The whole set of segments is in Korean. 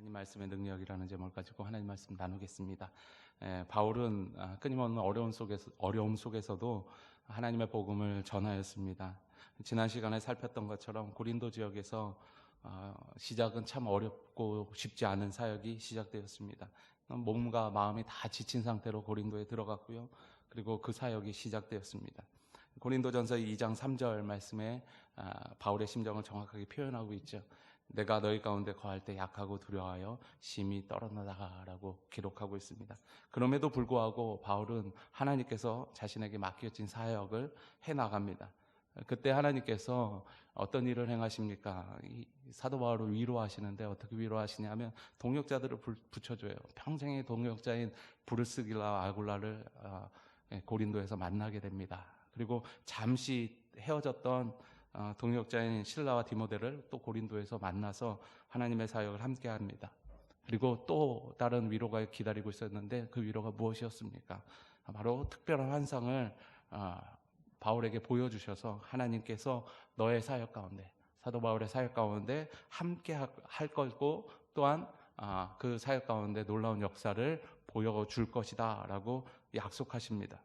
하나님 말씀의 능력이라는 제목을 가지고 하나님 말씀 나누겠습니다. 바울은 끊임없는 어려움 속에서도 하나님의 복음을 전하였습니다. 지난 시간에 살폈던 것처럼 고린도 지역에서 시작은 참 어렵고 쉽지 않은 사역이 시작되었습니다. 몸과 마음이 다 지친 상태로 고린도에 들어갔고요. 그리고 그 사역이 시작되었습니다. 고린도전서 2장 3절 말씀에 바울의 심정을 정확하게 표현하고 있죠. 내가 너희 가운데 거할 때 약하고 두려워하여 심히 떨어나가라고 기록하고 있습니다. 그럼에도 불구하고 바울은 하나님께서 자신에게 맡겨진 사역을 해나갑니다. 그때 하나님께서 어떤 일을 행하십니까? 이 사도 바울을 위로하시는데 어떻게 위로하시냐면 동역자들을 붙여줘요. 평생의 동역자인 브루스길라와 아굴라를 고린도에서 만나게 됩니다. 그리고 잠시 헤어졌던 동역자인 실라와 디모데를 또 고린도에서 만나서 하나님의 사역을 함께 합니다. 그리고 또 다른 위로가 기다리고 있었는데 그 위로가 무엇이었습니까? 바로 특별한 환상을 바울에게 보여주셔서 하나님께서 너의 사역 가운데, 사도 바울의 사역 가운데 함께 할 거고 또한 그 사역 가운데 놀라운 역사를 보여줄 것이다 라고 약속하십니다.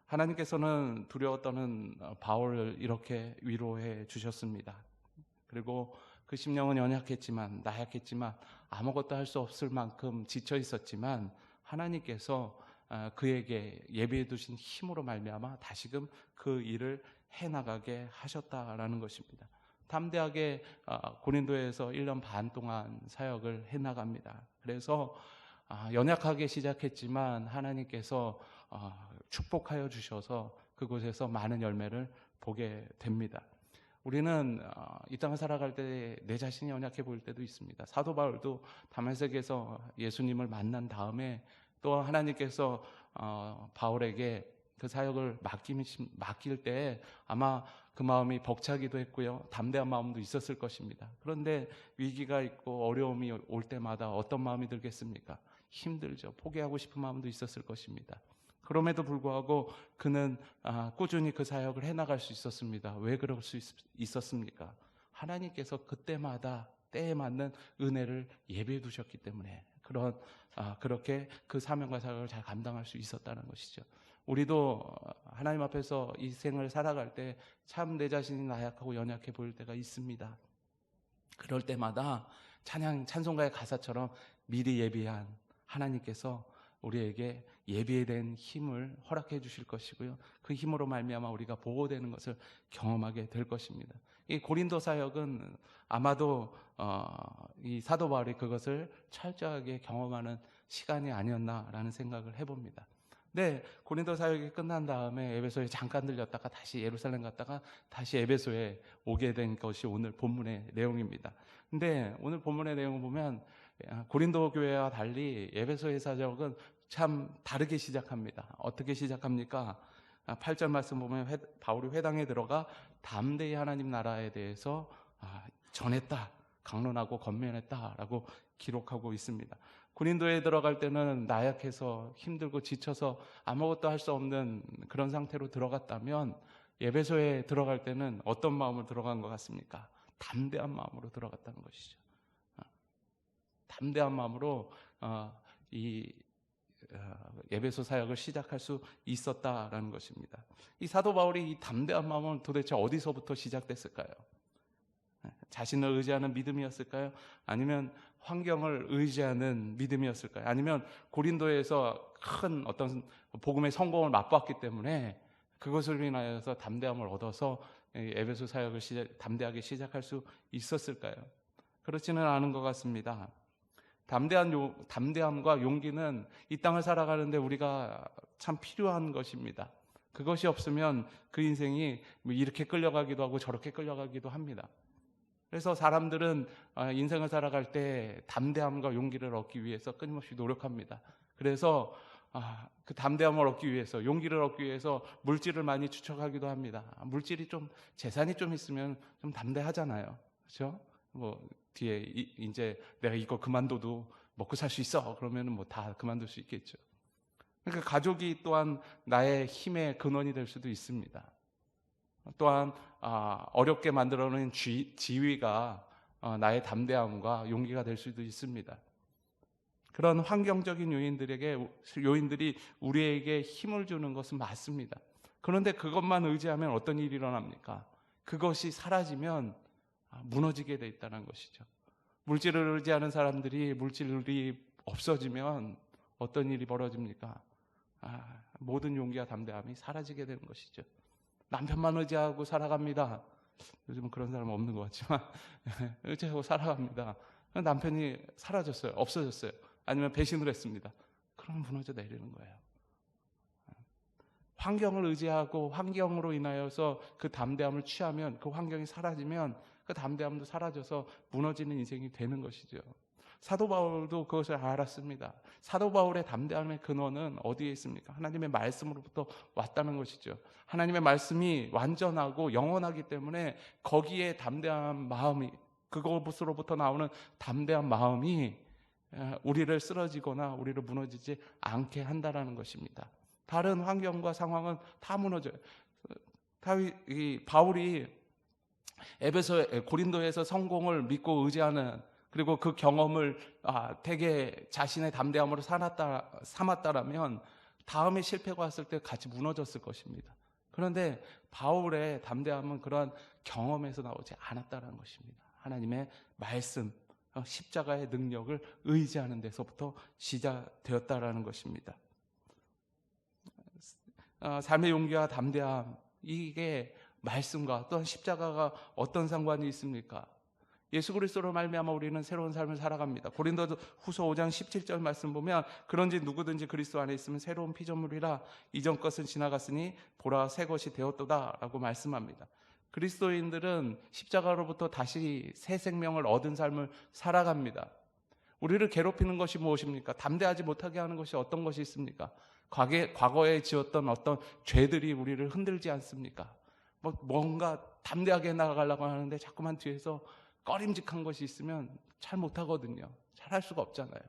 하나님께서는 두려워 떠는 바울을 이렇게 위로해 주셨습니다. 그리고 그 심령은 연약했지만 나약했지만 아무것도 할 수 없을 만큼 지쳐 있었지만 하나님께서 그에게 예비해 두신 힘으로 말미암아 다시금 그 일을 해나가게 하셨다라는 것입니다. 담대하게 고린도에서 1년 반 동안 사역을 해나갑니다. 그래서 연약하게 시작했지만 하나님께서 축복하여 주셔서 그곳에서 많은 열매를 보게 됩니다. 우리는 이 땅을 살아갈 때 내 자신이 연약해 보일 때도 있습니다. 사도 바울도 다메섹에서 예수님을 만난 다음에 또 하나님께서 바울에게 그 사역을 맡길 때 아마 그 마음이 벅차기도 했고요. 담대한 마음도 있었을 것입니다. 그런데 위기가 있고 어려움이 올 때마다 어떤 마음이 들겠습니까? 힘들죠. 포기하고 싶은 마음도 있었을 것입니다. 그럼에도 불구하고 그는 꾸준히 그 사역을 해나갈 수 있었습니다. 왜 그럴 수 있었습니까? 하나님께서 그때마다 때에 맞는 은혜를 예비해 두셨기 때문에 그렇게 그 사명과 사역을 잘 감당할 수 있었다는 것이죠. 우리도 하나님 앞에서 이 생을 살아갈 때 참 내 자신이 나약하고 연약해 보일 때가 있습니다. 그럴 때마다 찬송가의 가사처럼 미리 예비한 하나님께서 우리에게 예비된 힘을 허락해 주실 것이고요. 그 힘으로 말미암아 우리가 보호되는 것을 경험하게 될 것입니다. 이 고린도 사역은 아마도 이 사도 바울이 그것을 철저하게 경험하는 시간이 아니었나라는 생각을 해봅니다. 네, 고린도 사역이 끝난 다음에 에베소에 잠깐 들렸다가 다시 예루살렘 갔다가 다시 에베소에 오게 된 것이 오늘 본문의 내용입니다. 근데 오늘 본문의 내용을 보면 고린도 교회와 달리 에베소의 사역은 참 다르게 시작합니다. 어떻게 시작합니까? 8절 말씀 보면 바울이 회당에 들어가 담대히 하나님 나라에 대해서 전했다, 강론하고 권면했다라고 기록하고 있습니다. 고린도에 들어갈 때는 나약해서 힘들고 지쳐서 아무것도 할 수 없는 그런 상태로 들어갔다면 에베소에 들어갈 때는 어떤 마음으로 들어간 것 같습니까? 담대한 마음으로 들어갔다는 것이죠. 담대한 마음으로 이 에베소 사역을 시작할 수 있었다라는 것입니다. 이 사도 바울이 이 담대한 마음은 도대체 어디서부터 시작됐을까요? 자신을 의지하는 믿음이었을까요? 아니면 환경을 의지하는 믿음이었을까요? 아니면 고린도에서 큰 어떤 복음의 성공을 맛봤기 때문에 그것을 인하여서 담대함을 얻어서 에베소 사역을 담대하게 시작할 수 있었을까요? 그렇지는 않은 것 같습니다. 담대함과 용기는 이 땅을 살아가는데 우리가 참 필요한 것입니다. 그것이 없으면 그 인생이 이렇게 끌려가기도 하고 저렇게 끌려가기도 합니다. 그래서 사람들은 인생을 살아갈 때 담대함과 용기를 얻기 위해서 끊임없이 노력합니다. 그래서 그 담대함을 얻기 위해서, 용기를 얻기 위해서 물질을 많이 추척하기도 합니다. 물질이 재산이 좀 있으면 좀 담대하잖아요. 그렇죠? 뒤에 이제 내가 이거 그만둬도 먹고 살 수 있어. 그러면은 다 그만둘 수 있겠죠. 그러니까 가족이 또한 나의 힘의 근원이 될 수도 있습니다. 또한 어렵게 만들어놓은 지위가 나의 담대함과 용기가 될 수도 있습니다. 그런 환경적인 요인들이 우리에게 힘을 주는 것은 맞습니다. 그런데 그것만 의지하면 어떤 일이 일어납니까? 그것이 사라지면 무너지게 돼 있다는 것이죠. 물질을 의지하는 사람들이 물질이 없어지면 어떤 일이 벌어집니까? 모든 용기와 담대함이 사라지게 되는 것이죠. 남편만 의지하고 살아갑니다. 요즘은 그런 사람은 없는 것 같지만 의지하고 살아갑니다. 남편이 사라졌어요. 없어졌어요. 아니면 배신을 했습니다. 그러면 무너져 내리는 거예요. 환경을 의지하고 환경으로 인하여서 그 담대함을 취하면, 그 환경이 사라지면 그 담대함도 사라져서 무너지는 인생이 되는 것이죠. 사도 바울도 그것을 알았습니다. 사도 바울의 담대함의 근원은 어디에 있습니까? 하나님의 말씀으로부터 왔다는 것이죠. 하나님의 말씀이 완전하고 영원하기 때문에 거기에 담대한 마음이, 그것으로부터 나오는 담대한 마음이 우리를 쓰러지거나 우리를 무너지지 않게 한다라는 것입니다. 다른 환경과 상황은 다 무너져요. 바울이 고린도에서 성공을 믿고 의지하는, 그리고 그 경험을 되게 자신의 담대함으로 삼았다라면 다음에 실패가 왔을 때 같이 무너졌을 것입니다. 그런데 바울의 담대함은 그러한 경험에서 나오지 않았다는 것입니다. 하나님의 말씀, 십자가의 능력을 의지하는 데서부터 시작되었다라는 것입니다. 삶의 용기와 담대함, 이게 말씀과 또한 십자가가 어떤 상관이 있습니까? 예수 그리스도로 말미암아 우리는 새로운 삶을 살아갑니다. 고린도후서 5장 17절 말씀 보면, 그런지 누구든지 그리스도 안에 있으면 새로운 피조물이라, 이전 것은 지나갔으니 보라 새 것이 되었도다라고 말씀합니다. 그리스도인들은 십자가로부터 다시 새 생명을 얻은 삶을 살아갑니다. 우리를 괴롭히는 것이 무엇입니까? 담대하지 못하게 하는 것이 어떤 것이 있습니까? 과거에 지었던 어떤 죄들이 우리를 흔들지 않습니까? 뭔가 담대하게 나아가려고 하는데 자꾸만 뒤에서 꺼림직한 것이 있으면 잘 못하거든요. 잘 할 수가 없잖아요.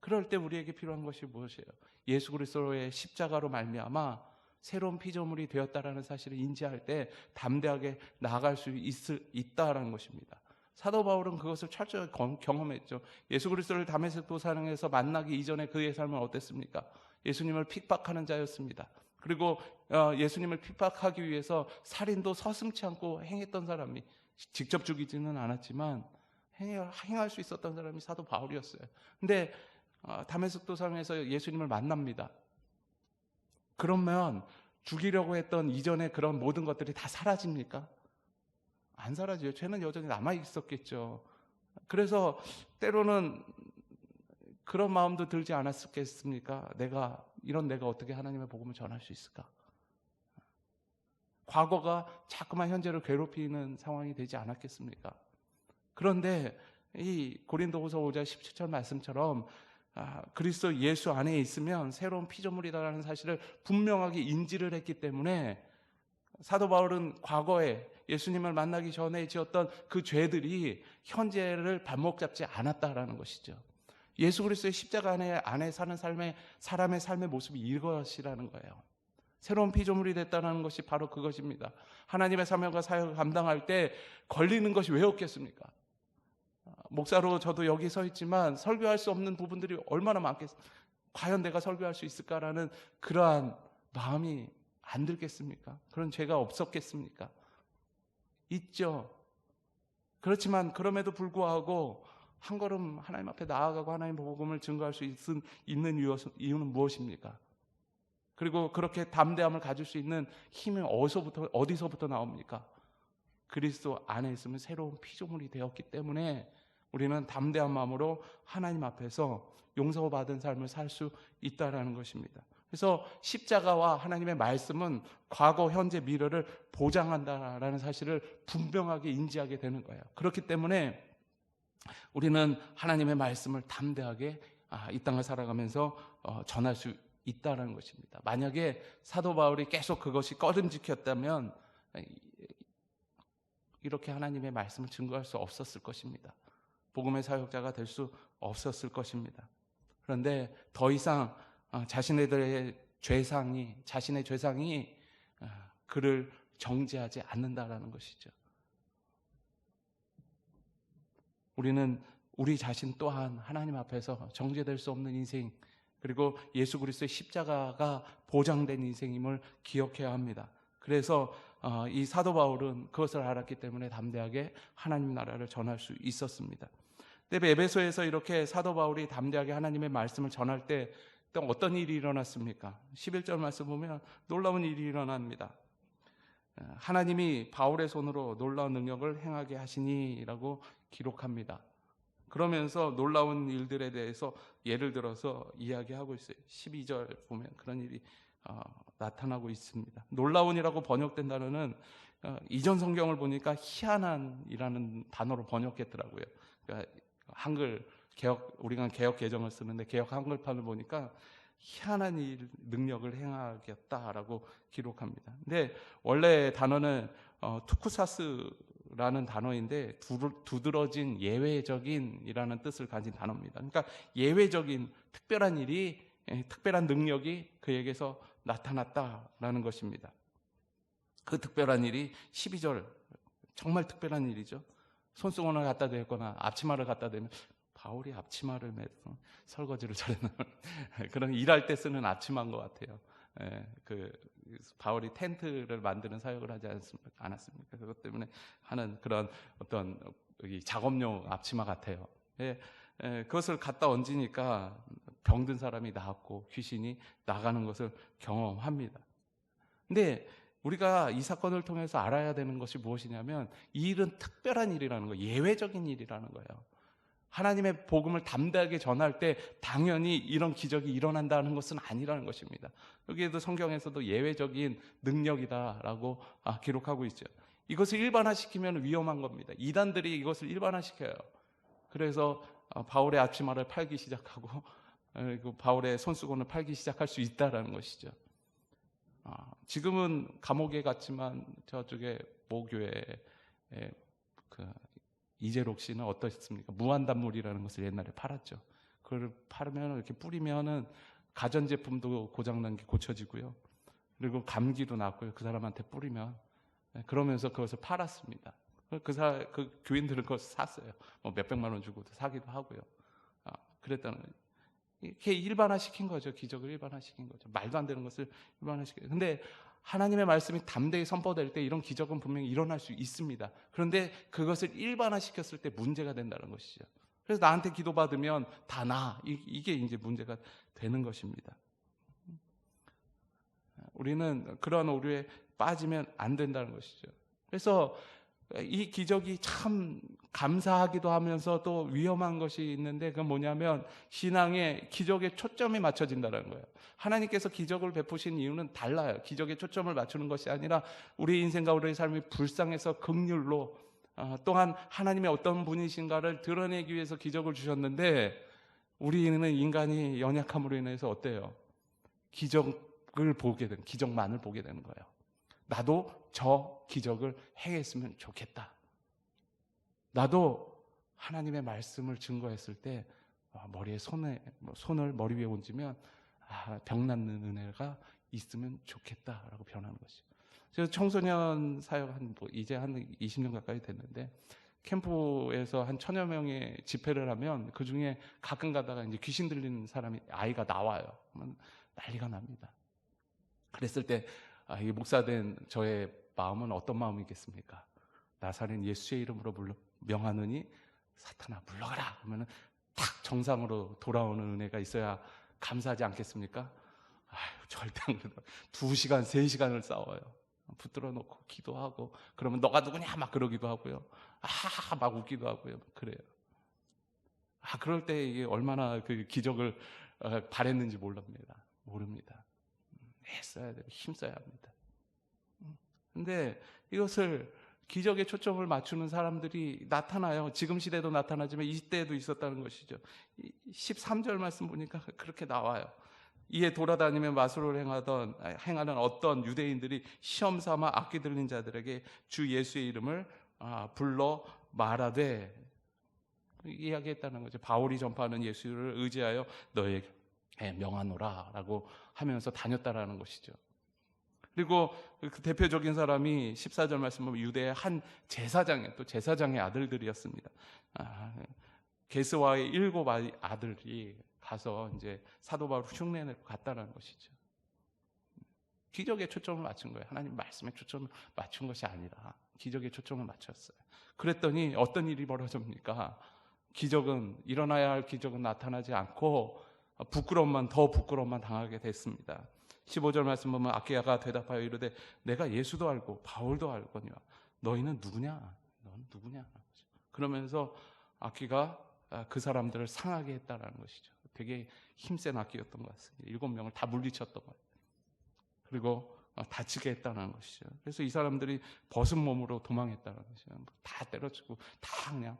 그럴 때 우리에게 필요한 것이 무엇이에요? 예수 그리스도의 십자가로 말미암아 새로운 피조물이 되었다라는 사실을 인지할 때 담대하게 나아갈 수 있다라는 것입니다. 사도 바울은 그것을 철저히 경험했죠. 예수 그리스도를 다메섹 도상에서 만나기 이전에 그의 삶은 어땠습니까? 예수님을 픽박하는 자였습니다. 그리고 예수님을 픽박하기 위해서 살인도 서슴지 않고 행했던 사람이, 직접 죽이지는 않았지만 행할 수 있었던 사람이 사도 바울이었어요. 근데 다메섹 도상에서 예수님을 만납니다. 그러면 죽이려고 했던 이전의 그런 모든 것들이 다 사라집니까? 안 사라져요. 죄는 여전히 남아있었겠죠. 그래서 때로는 그런 마음도 들지 않았겠습니까? 내가 어떻게 하나님의 복음을 전할 수 있을까? 과거가 자꾸만 현재를 괴롭히는 상황이 되지 않았겠습니까? 그런데 이 고린도후서 5장 17절 말씀처럼 그리스도 예수 안에 있으면 새로운 피조물이다라는 사실을 분명하게 인지를 했기 때문에 사도 바울은 과거에 예수님을 만나기 전에 지었던 그 죄들이 현재를 발목 잡지 않았다라는 것이죠. 예수 그리스도의 십자가 안에 사는 사람의 삶의 모습이 이것이라는 거예요. 새로운 피조물이 됐다는 것이 바로 그것입니다. 하나님의 사명과 사역을 감당할 때 걸리는 것이 왜 없겠습니까? 목사로 저도 여기 서 있지만 설교할 수 없는 부분들이 얼마나 많겠습니까? 과연 내가 설교할 수 있을까라는 그러한 마음이 안 들겠습니까? 그런 죄가 없었겠습니까? 있죠. 그렇지만 그럼에도 불구하고 한 걸음 하나님 앞에 나아가고 하나님의 복음을 증거할 수 있는 이유는 무엇입니까? 그리고 그렇게 담대함을 가질 수 있는 힘이 어디서부터 나옵니까? 그리스도 안에 있으면 새로운 피조물이 되었기 때문에 우리는 담대한 마음으로 하나님 앞에서 용서받은 삶을 살 수 있다는 것입니다. 그래서 십자가와 하나님의 말씀은 과거, 현재, 미래를 보장한다라는 사실을 분명하게 인지하게 되는 거예요. 그렇기 때문에 우리는 하나님의 말씀을 담대하게 이 땅을 살아가면서 전할 수 있다는 것입니다. 만약에 사도 바울이 계속 그것이 꺼름직혔다면 이렇게 하나님의 말씀을 증거할 수 없었을 것입니다. 복음의 사역자가 될 수 없었을 것입니다. 그런데 더 이상 자신의 죄상이 그를 정죄하지 않는다라는 것이죠. 우리는 우리 자신 또한 하나님 앞에서 정죄될 수 없는 인생, 그리고 예수 그리스도의 십자가가 보장된 인생임을 기억해야 합니다. 그래서 이 사도 바울은 그것을 알았기 때문에 담대하게 하나님 나라를 전할 수 있었습니다. 근데 에베소에서 이렇게 사도 바울이 담대하게 하나님의 말씀을 전할 때 또 어떤 일이 일어났습니까? 11절 말씀 보면 놀라운 일이 일어납니다. 하나님이 바울의 손으로 놀라운 능력을 행하게 하시니라고 기록합니다. 그러면서 놀라운 일들에 대해서 예를 들어서 이야기하고 있어요. 12절 보면 그런 일이 나타나고 있습니다. 놀라운이라고 번역된 단어는 이전 성경을 보니까 희한한이라는 단어로 번역했더라고요. 그러니까 한글 우리가 개역 개정을 쓰는데 개역 한글판을 보니까 희한한 일 능력을 행하겠다라고 기록합니다. 근데 원래 단어는 투쿠사스라는 단어인데 두드러진 예외적인이라는 뜻을 가진 단어입니다. 그러니까 예외적인 특별한 일이, 특별한 능력이 그에게서 나타났다라는 것입니다. 그 특별한 일이 12절, 정말 특별한 일이죠. 손수건을 갖다 대거나 앞치마를 갖다 대면 바울이 앞치마를 매서 설거지를 잘했나 그런 일할 때 쓰는 앞치마인 것 같아요. 바울이 텐트를 만드는 사역을 하지 않았습니까? 그것 때문에 하는 그런 어떤 작업용 앞치마 같아요. 그것을 갖다 얹으니까 병든 사람이 나았고 귀신이 나가는 것을 경험합니다. 근데 우리가 이 사건을 통해서 알아야 되는 것이 무엇이냐면 이 일은 특별한 일이라는 거예요. 예외적인 일이라는 거예요. 하나님의 복음을 담대하게 전할 때 당연히 이런 기적이 일어난다는 것은 아니라는 것입니다. 여기에도 성경에서도 예외적인 능력이다라고 기록하고 있죠. 이것을 일반화시키면 위험한 겁니다. 이단들이 이것을 일반화시켜요. 그래서 바울의 앞치마를 팔기 시작하고 바울의 손수건을 팔기 시작할 수 있다라는 것이죠. 지금은 감옥에 갔지만 저쪽에 모교에 이재록 씨는 어떠셨습니까? 무한단물이라는 것을 옛날에 팔았죠. 그걸 팔으면 이렇게 뿌리면은 가전제품도 고장난 게 고쳐지고요. 그리고 감기도 낫고요. 그 사람한테 뿌리면. 그러면서 그것을 팔았습니다. 그 교인들은 그것을 샀어요. 몇백만 원 주고도 사기도 하고요. 그랬다는 거예요. 이렇게 일반화시킨 거죠. 기적을 일반화시킨 거죠. 말도 안 되는 것을 일반화시켜요. 근데 하나님의 말씀이 담대히 선포될 때 이런 기적은 분명히 일어날 수 있습니다. 그런데 그것을 일반화시켰을 때 문제가 된다는 것이죠. 그래서 나한테 기도받으면 다 나. 이게 이제 문제가 되는 것입니다. 우리는 그러한 오류에 빠지면 안 된다는 것이죠. 그래서 이 기적이 참 감사하기도 하면서 또 위험한 것이 있는데 그건 뭐냐면 신앙의 기적에 초점이 맞춰진다는 거예요. 하나님께서 기적을 베푸신 이유는 달라요. 기적에 초점을 맞추는 것이 아니라 우리 인생과 우리의 삶이 불쌍해서 긍휼로 또한 하나님의 어떤 분이신가를 드러내기 위해서 기적을 주셨는데 우리는 인간이 연약함으로 인해서 어때요? 기적만을 보게 되는 거예요. 나도 저 기적을 행했으면 좋겠다. 나도 하나님의 말씀을 증거했을 때 머리에 손을 머리 위에 얹으면 병 낫는 은혜가 있으면 좋겠다라고 변하는 것이죠. 제가 청소년 사역 이제 한 20년 가까이 됐는데 캠프에서 한 1000여 명의 집회를 하면 그 중에 가끔 가다가 이제 귀신 들리는 아이가 나와요. 그러면 난리가 납니다. 그랬을 때 이 목사된 저의 마음은 어떤 마음이겠습니까? 나사렛 예수의 이름으로 명하느니 사탄아 물러가라 하면은 탁 정상으로 돌아오는 은혜가 있어야 감사하지 않겠습니까? 절대 안 그래요. 2시간, 3시간을 싸워요. 붙들어 놓고 기도하고 그러면 너가 누구냐 막 그러기도 하고요. 막 웃기도 하고요. 그래요. 그럴 때 이게 얼마나 그 기적을 바랬는지 모릅니다. 애써야 돼요. 힘써야 합니다. 근데 이것을 기적에 초점을 맞추는 사람들이 나타나요. 지금 시대도 나타나지만 이 때에도 있었다는 것이죠. 13절 말씀 보니까 그렇게 나와요. 이에 돌아다니며 마술을 행하는 어떤 유대인들이 시험 삼아 악기 들린 자들에게 주 예수의 이름을 불러 말하되 이야기했다는 거죠. 바울이 전파하는 예수를 의지하여 너에게 명하노라 라고 하면서 다녔다라는 것이죠. 그리고 그 대표적인 사람이 14절 말씀 보면 유대의 한 제사장의, 또 제사장의 아들들이었습니다. 게스와의 7 아들이 가서 이제 사도 바울 흉내내고 갔다는 것이죠. 기적에 초점을 맞춘 거예요. 하나님 말씀에 초점을 맞춘 것이 아니라 기적에 초점을 맞췄어요. 그랬더니 어떤 일이 벌어집니까? 기적은, 일어나야 할 기적은 나타나지 않고 더 부끄러움만 당하게 됐습니다. 15절 말씀 보면 아키야가 대답하여 이르되 내가 예수도 알고 바울도 알거니와 너희는 누구냐? 너는 누구냐? 그러면서 아키가 그 사람들을 상하게 했다는 것이죠. 되게 힘센 아키였던 것 같습니다. 7명을 다 물리쳤던 것 같아요. 그리고 다치게 했다는 것이죠. 그래서 이 사람들이 벗은 몸으로 도망했다는 것이죠. 다 때려치고 다 그냥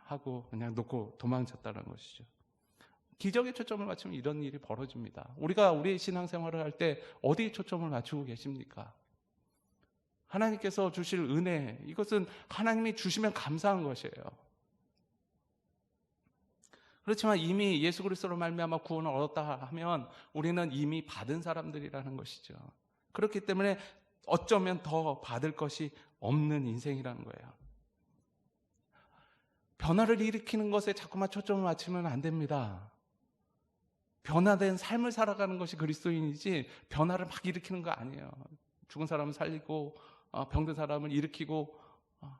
하고 그냥 놓고 도망쳤다는 것이죠. 기적에 초점을 맞추면 이런 일이 벌어집니다. 우리가 우리의 신앙생활을 할 때 어디에 초점을 맞추고 계십니까? 하나님께서 주실 은혜, 이것은 하나님이 주시면 감사한 것이에요. 그렇지만 이미 예수 그리스도로 말미암아 구원을 얻었다 하면 우리는 이미 받은 사람들이라는 것이죠. 그렇기 때문에 어쩌면 더 받을 것이 없는 인생이라는 거예요. 변화를 일으키는 것에 자꾸만 초점을 맞추면 안 됩니다. 변화된 삶을 살아가는 것이 그리스도인이지 변화를 막 일으키는 거 아니에요. 죽은 사람을 살리고 병든 사람을 일으키고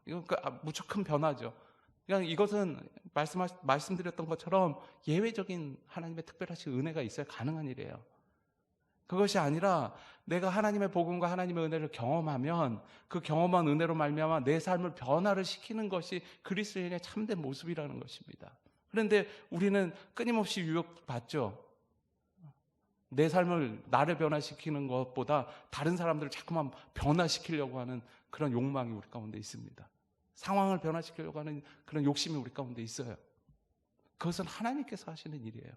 이건 무척 큰 변화죠. 그냥 이것은 말씀드렸던 것처럼 예외적인 하나님의 특별하신 은혜가 있어야 가능한 일이에요. 그것이 아니라 내가 하나님의 복음과 하나님의 은혜를 경험하면 그 경험한 은혜로 말미암아 내 삶을 변화를 시키는 것이 그리스도인의 참된 모습이라는 것입니다. 그런데 우리는 끊임없이 유혹받죠. 내 삶을, 나를 변화시키는 것보다 다른 사람들을 자꾸만 변화시키려고 하는 그런 욕망이 우리 가운데 있습니다. 상황을 변화시키려고 하는 그런 욕심이 우리 가운데 있어요. 그것은 하나님께서 하시는 일이에요.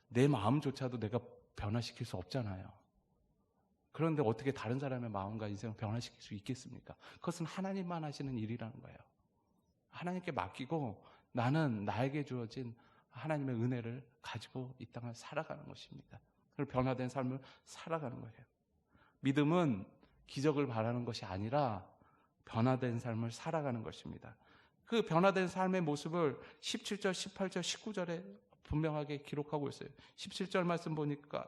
내 마음조차도 내가 변화시킬 수 없잖아요. 그런데 어떻게 다른 사람의 마음과 인생을 변화시킬 수 있겠습니까? 그것은 하나님만 하시는 일이라는 거예요. 하나님께 맡기고 나는 나에게 주어진 하나님의 은혜를 가지고 이 땅을 살아가는 것입니다. 그리고 변화된 삶을 살아가는 거예요. 믿음은 기적을 바라는 것이 아니라 변화된 삶을 살아가는 것입니다. 그 변화된 삶의 모습을 17절, 18절, 19절에 분명하게 기록하고 있어요. 17절 말씀 보니까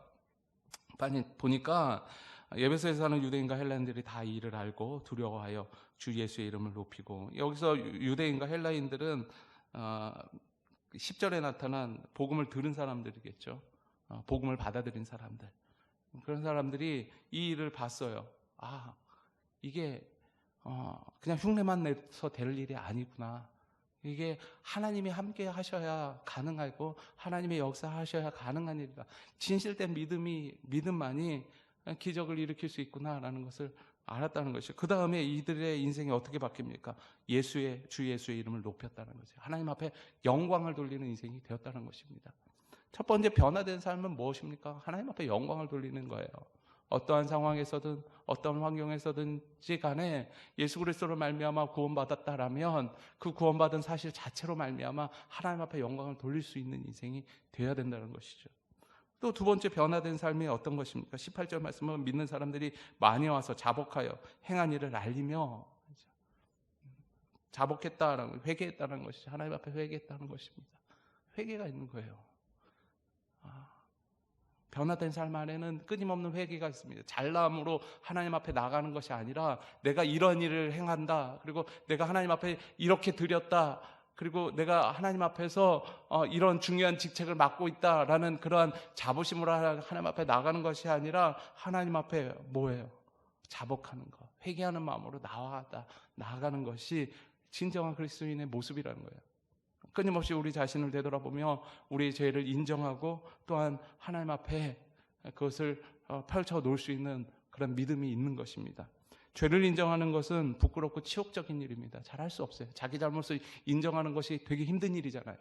에베소에 사는 유대인과 헬라인들이 다 이 일을 알고 두려워하여 주 예수의 이름을 높이고, 여기서 유대인과 헬라인들은 10절에 나타난 복음을 들은 사람들이겠죠. 복음을 받아들인 사람들. 그런 사람들이 이 일을 봤어요. 이게 그냥 흉내만 내서 될 일이 아니구나. 이게 하나님이 함께 하셔야 가능하고 하나님의 역사하셔야 가능한 일이다. 진실된 믿음만이 기적을 일으킬 수 있구나라는 것을 알았다는 것이죠. 그 다음에 이들의 인생이 어떻게 바뀝니까? 주 예수의 이름을 높였다는 거죠. 하나님 앞에 영광을 돌리는 인생이 되었다는 것입니다. 첫 번째 변화된 삶은 무엇입니까? 하나님 앞에 영광을 돌리는 거예요. 어떠한 상황에서든 어떠한 환경에서든지 간에 예수 그리스도로 말미암아 구원받았다라면 그 구원받은 사실 자체로 말미암아 하나님 앞에 영광을 돌릴 수 있는 인생이 되어야 된다는 것이죠. 또 두 번째 변화된 삶이 어떤 것입니까? 18절 말씀은 믿는 사람들이 많이 와서 자복하여 행한 일을 알리며, 자복했다라는, 회개했다는 것이죠. 하나님 앞에 회개했다는 것입니다. 회개가 있는 거예요. 변화된 삶 안에는 끊임없는 회개가 있습니다. 잘남으로 하나님 앞에 나가는 것이 아니라 내가 이런 일을 행한다, 그리고 내가 하나님 앞에 이렇게 드렸다, 그리고 내가 하나님 앞에서 이런 중요한 직책을 맡고 있다라는 그러한 자부심으로 하나님 앞에 나가는 것이 아니라 하나님 앞에 뭐예요? 자복하는 것, 회개하는 마음으로 나아가는 것이 진정한 그리스도인의 모습이라는 거예요. 끊임없이 우리 자신을 되돌아보며 우리의 죄를 인정하고 또한 하나님 앞에 그것을 펼쳐 놓을 수 있는 그런 믿음이 있는 것입니다. 죄를 인정하는 것은 부끄럽고 치욕적인 일입니다. 잘할 수 없어요. 자기 잘못을 인정하는 것이 되게 힘든 일이잖아요.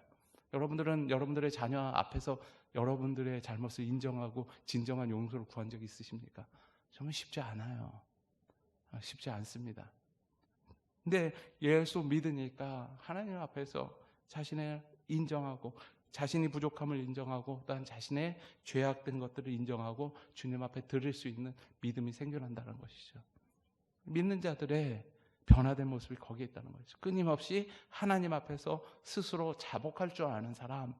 여러분들은 여러분들의 자녀 앞에서 여러분들의 잘못을 인정하고 진정한 용서를 구한 적이 있으십니까? 정말 쉽지 않아요. 쉽지 않습니다. 근데 예수 믿으니까 하나님 앞에서 자신을 인정하고 자신이 부족함을 인정하고 또한 자신의 죄악된 것들을 인정하고 주님 앞에 드릴 수 있는 믿음이 생겨난다는 것이죠. 믿는 자들의 변화된 모습이 거기에 있다는 거죠. 끊임없이 하나님 앞에서 스스로 자복할 줄 아는 사람,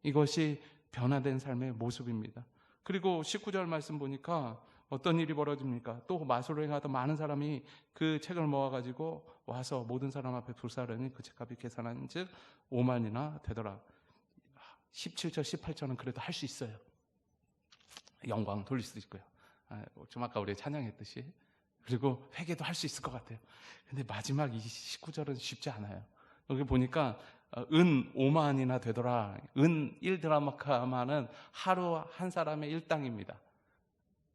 이것이 변화된 삶의 모습입니다. 그리고 19절 말씀 보니까 어떤 일이 벌어집니까? 또 마술을 행하던 많은 사람이 그 책을 모아가지고 와서 모든 사람 앞에 불사르니 그 책값이 계산한 즉 5만이나 되더라. 17절 18절은 그래도 할 수 있어요. 영광 돌릴 수도 있고요. 좀 아까 우리 찬양했듯이. 그리고 회개도 할 수 있을 것 같아요. 근데 마지막 이 19절은 쉽지 않아요. 여기 보니까 은 5만이나 되더라. 은 1드라마카마는 하루 한 사람의 일당입니다.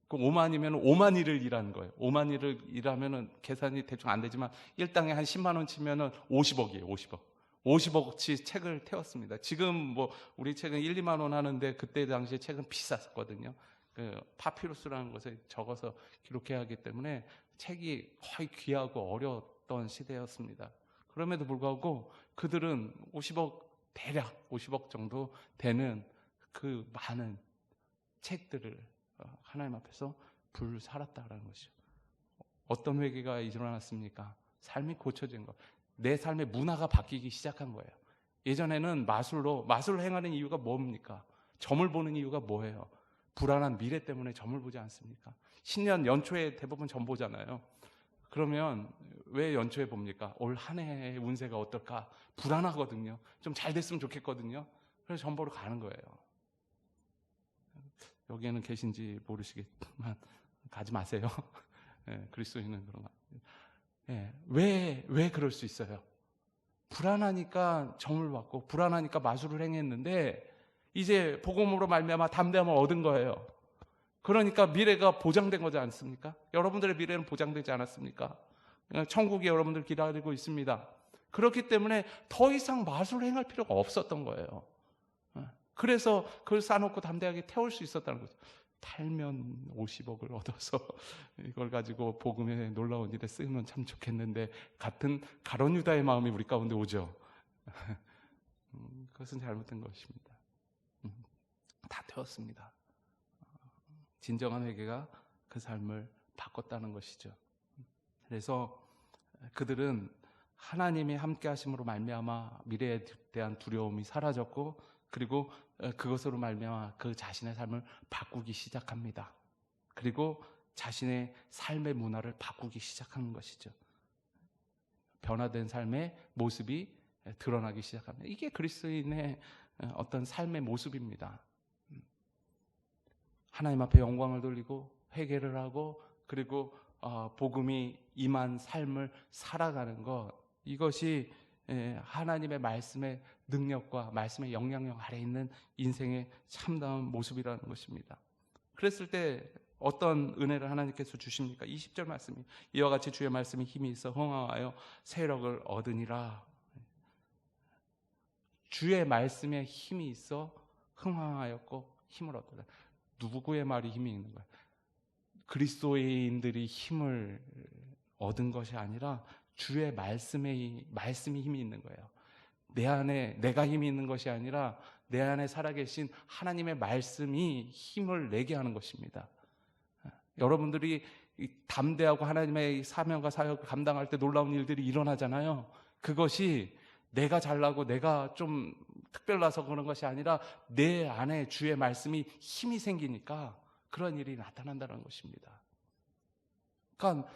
그 5만이면 5만 일을 일하는 거예요. 5만 일을 일하면은 계산이 대충 안 되지만 일당에 한 10만 원 치면은 50억이에요. 50억. 50억치 책을 태웠습니다. 지금 뭐 우리 책은 1, 2만 원 하는데 그때 당시에 책은 비쌌거든요. 그 파피루스라는 것에 적어서 기록해야 하기 때문에 책이 거의 귀하고 어려웠던 시대였습니다. 그럼에도 불구하고 그들은 50억 대략 50억 정도 되는 그 많은 책들을 하나님 앞에서 불살았다라는 것이죠. 어떤 회개가 일어났습니까? 삶이 고쳐진 것. 내 삶의 문화가 바뀌기 시작한 거예요. 예전에는 마술을 행하는 이유가 뭡니까? 점을 보는 이유가 뭐예요? 불안한 미래 때문에 점을 보지 않습니까? 신년 연초에 대부분 점 보잖아요. 그러면 왜 연초에 봅니까? 올 한 해의 운세가 어떨까? 불안하거든요. 좀 잘 됐으면 좋겠거든요. 그래서 점 보러 가는 거예요. 여기에는 계신지 모르시겠지만 가지 마세요. 네, 그리스도인은 그런 거. 네, 왜 그럴 수 있어요? 불안하니까 점을 받고 불안하니까 마술을 행했는데 이제 복음으로 말미암아 담대함을 얻은 거예요. 그러니까 미래가 보장된 거지 않습니까? 여러분들의 미래는 보장되지 않았습니까? 천국이 여러분들 기다리고 있습니다. 그렇기 때문에 더 이상 마술을 행할 필요가 없었던 거예요. 그래서 그걸 쌓아놓고 담대하게 태울 수 있었다는 거죠. 탈면 50억을 얻어서 이걸 가지고 복음의 놀라운 일에 쓰면 참 좋겠는데 같은 가룟 유다의 마음이 우리 가운데 오죠. 그것은 잘못된 것입니다. 다 태웠습니다. 진정한 회개가 그 삶을 바꿨다는 것이죠. 그래서 그들은 하나님이 함께 하심으로 말미암아 미래에 대한 두려움이 사라졌고 그리고 그것으로 말미암아 그 자신의 삶을 바꾸기 시작합니다. 그리고 자신의 삶의 문화를 바꾸기 시작하는 것이죠. 변화된 삶의 모습이 드러나기 시작합니다. 이게 그리스도인의 어떤 삶의 모습입니다. 하나님 앞에 영광을 돌리고 회개를 하고 그리고 복음이 임한 삶을 살아가는 것, 이것이 하나님의 말씀의 능력과 말씀의 영향력 아래 있는 인생의 참다운 모습이라는 것입니다. 그랬을 때 어떤 은혜를 하나님께서 주십니까? 20절 말씀이 이와 같이 주의 말씀이 힘이 있어 흥황하여 세력을 얻으니라. 주의 말씀에 힘이 있어 흥황하였고 힘을 얻더라. 누구의 말이 힘이 있는 거야? 그리스도인들이 힘을 얻은 것이 아니라 주의 말씀이 힘이 있는 거예요. 내 안에 내가 힘이 있는 것이 아니라 내 안에 살아계신 하나님의 말씀이 힘을 내게 하는 것입니다. 여러분들이 담대하고 하나님의 사명과 사역을 감당할 때 놀라운 일들이 일어나잖아요. 그것이 내가 잘나고 내가 좀 특별나서 그런 것이 아니라 내 안에 주의 말씀이 힘이 생기니까 그런 일이 나타난다는 것입니다. 그러니까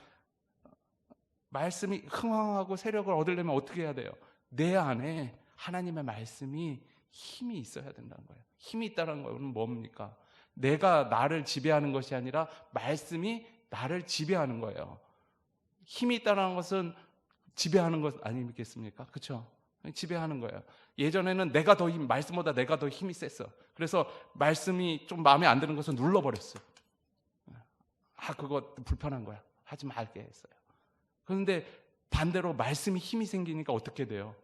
말씀이 흥황하고 세력을 얻으려면 어떻게 해야 돼요? 내 안에 하나님의 말씀이 힘이 있어야 된다는 거예요. 힘이 있다는 건 뭡니까? 내가 나를 지배하는 것이 아니라 말씀이 나를 지배하는 거예요. 힘이 있다는 것은 지배하는 것 아니겠습니까? 그렇죠? 지배하는 거예요. 예전에는 말씀보다 내가 더 힘이 셌어. 그래서 말씀이 좀 마음에 안 드는 것을 눌러버렸어. 그거 불편한 거야. 하지 말게 했어요. 그런데 반대로 말씀이 힘이 생기니까 어떻게 돼요?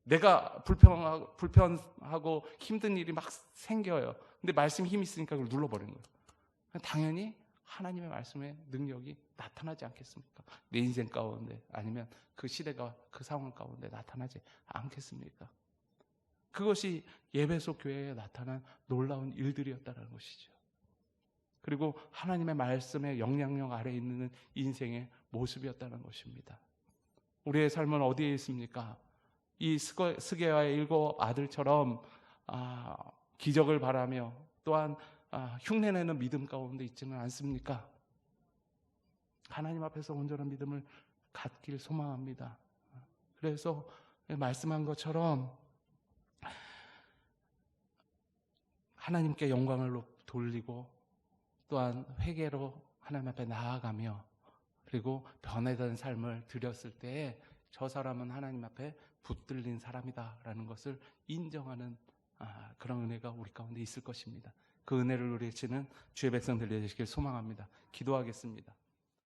내가 불편하고 힘든 일이 막 생겨요. 근데 말씀이 힘이 있으니까 그걸 눌러버리는 거예요. 당연히 하나님의 말씀의 능력이 나타나지 않겠습니까? 내 인생 가운데 아니면 그 시대가 그 상황 가운데 나타나지 않겠습니까? 그것이 예배소 교회에 나타난 놀라운 일들이었다는 것이죠. 그리고 하나님의 말씀의 영향력 아래에 있는 인생의 모습이었다는 것입니다. 우리의 삶은 어디에 있습니까? 이 스게와의 7 아들처럼 기적을 바라며 또한 흉내내는 믿음 가운데 있지는 않습니까? 하나님 앞에서 온전한 믿음을 갖길 소망합니다. 그래서 말씀한 것처럼 하나님께 영광을 돌리고 또한 회개로 하나님 앞에 나아가며 그리고 변화된 삶을 드렸을 때에 저 사람은 하나님 앞에 붙들린 사람이다라는 것을 인정하는 그런 은혜가 우리 가운데 있을 것입니다. 그 은혜를 누리시는 주의 백성들 되시길 소망합니다. 기도하겠습니다.